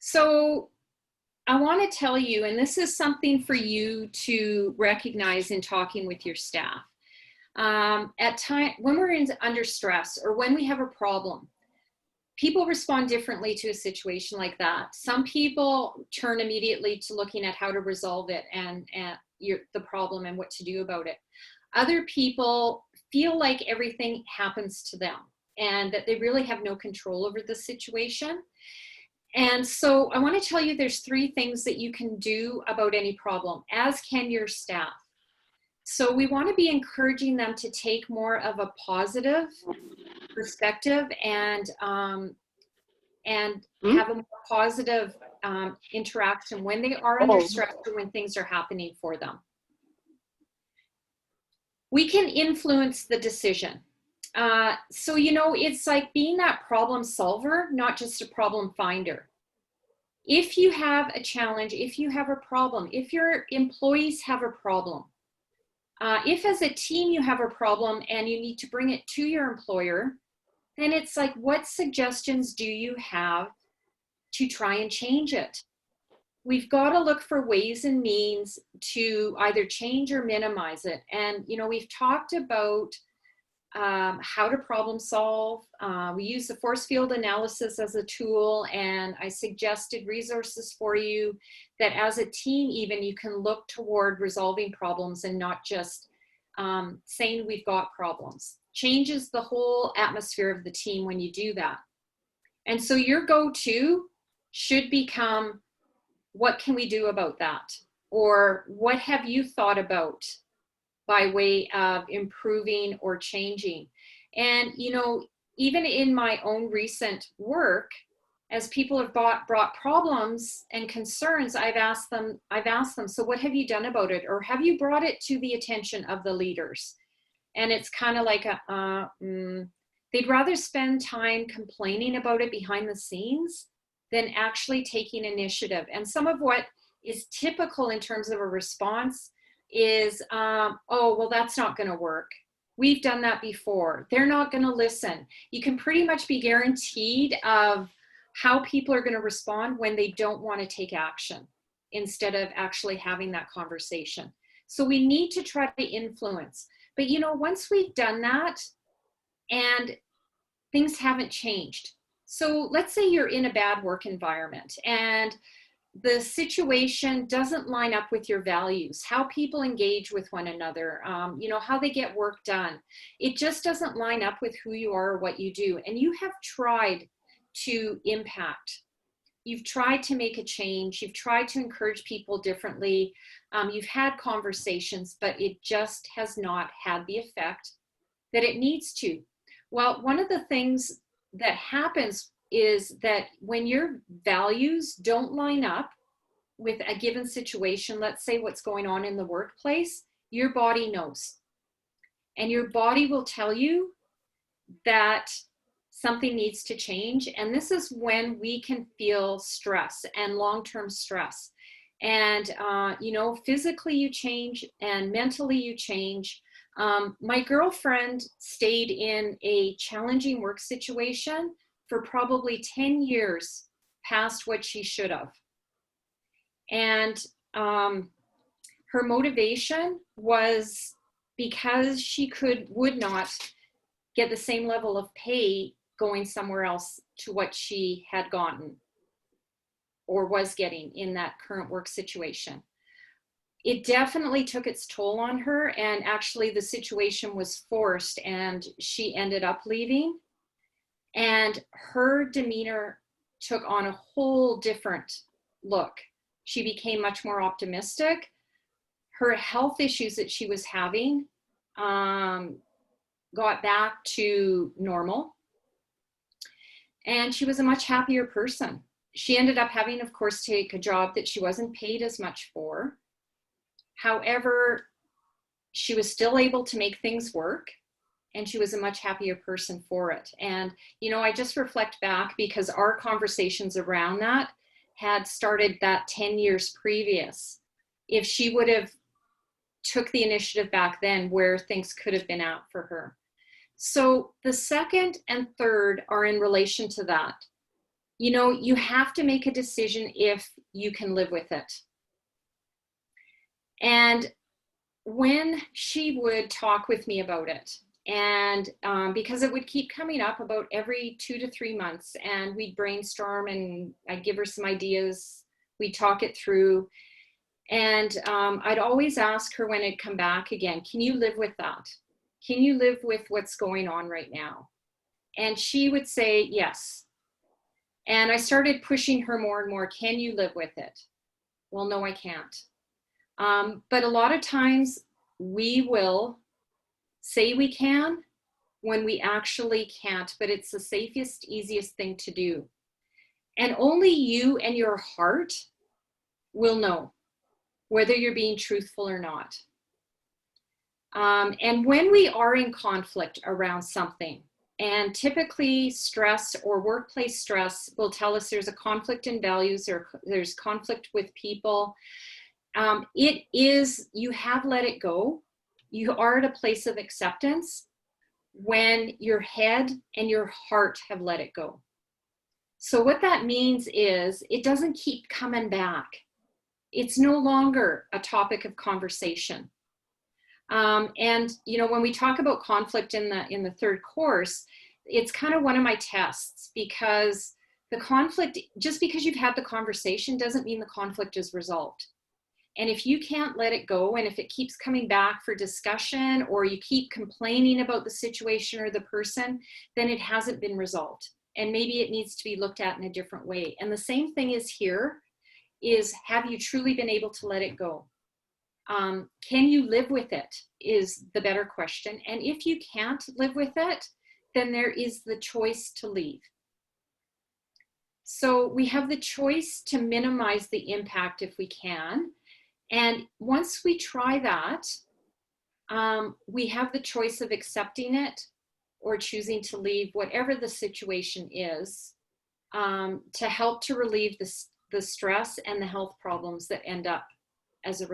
So I want to tell you, and this is something for you to recognize in talking with your staff. At time when we're under stress or when we have a problem, people respond differently to a situation like that. Some people turn immediately to looking at how to resolve it and the problem and what to do about it. Other people feel like everything happens to them and that they really have no control over the situation. And so I want to tell you there's three things that you can do about any problem, as can your staff. So we want to be encouraging them to take more of a positive perspective and have a more positive interaction when they are under stress or when things are happening for them. We can influence the decision. So, it's like being that problem solver, not just a problem finder. If you have a challenge, if you have a problem, if your employees have a problem, if as a team you have a problem and you need to bring it to your employer, then it's like, what suggestions do you have to try and change it? We've got to look for ways and means to either change or minimize it. And, we've talked about how to problem solve. We use the force field analysis as a tool, and I suggested resources for you that as a team even you can look toward resolving problems and not just saying we've got problems. Changes the whole atmosphere of the team when you do that. And so your go-to should become, what can we do about that? Or what have you thought about by way of improving or changing? And, even in my own recent work, as people have brought problems and concerns, I've asked them, so what have you done about it? Or have you brought it to the attention of the leaders? And it's kind of like they'd rather spend time complaining about it behind the scenes than actually taking initiative. And some of what is typical in terms of a response is, oh, well, that's not going to work. We've done that before. They're not going to listen. You can pretty much be guaranteed of how people are going to respond when they don't want to take action instead of actually having that conversation. So we need to try to influence. But, once we've done that and things haven't changed. So let's say you're in a bad work environment and the situation doesn't line up with your values, how people engage with one another, how they get work done. It just doesn't line up with who you are or what you do. And you have tried to impact. You've tried to make a change. You've tried to encourage people differently. You've had conversations, but it just has not had the effect that it needs to. Well, one of the things that happens is that when your values don't line up with a given situation, let's say what's going on in the workplace, your body knows. And your body will tell you that something needs to change. And this is when we can feel stress and long-term stress. And, physically you change and mentally you change. My girlfriend stayed in a challenging work situation for probably 10 years past what she should have. And her motivation was because she would not get the same level of pay going somewhere else to what she had gotten or was getting in that current work situation. It definitely took its toll on her, and actually the situation was forced and she ended up leaving. And her demeanor took on a whole different look. She became much more optimistic. Her health issues that she was having got back to normal. And she was a much happier person. She ended up having, of course, take a job that she wasn't paid as much for. However, she was still able to make things work, and she was a much happier person for it. And, I just reflect back because our conversations around that had started that 10 years previous. If she would have took the initiative back then, where things could have been at for her. So the second and third are in relation to that. you know, you have to make a decision if you can live with it. And when she would talk with me about it, and because it would keep coming up about every 2 to 3 months, and we'd brainstorm and I'd give her some ideas, we'd talk it through. And I'd always ask her when it'd come back again, can you live with that? Can you live with what's going on right now? And she would say, yes. And I started pushing her more and more, can you live with it? Well, no, I can't. But a lot of times we will say we can when we actually can't, but it's the safest, easiest thing to do. And only you and your heart will know whether you're being truthful or not. And when we are in conflict around something, and typically stress or workplace stress will tell us there's a conflict in values, or there's conflict with people, it is, you have let it go. You are at a place of acceptance when your head and your heart have let it go. So what that means is it doesn't keep coming back. It's no longer a topic of conversation. And you know, when we talk about conflict in the third course, it's kind of one of my tests, because the conflict, just because you've had the conversation doesn't mean the conflict is resolved. And if you can't let it go, and if it keeps coming back for discussion, or you keep complaining about the situation or the person, then it hasn't been resolved. And maybe it needs to be looked at in a different way. And the same thing is here, is have you truly been able to let it go? Can you live with it is the better question. And if you can't live with it, then there is the choice to leave. So we have the choice to minimize the impact if we can. And once we try that, we have the choice of accepting it or choosing to leave, whatever the situation is, to help to relieve the stress and the health problems that end up as a result.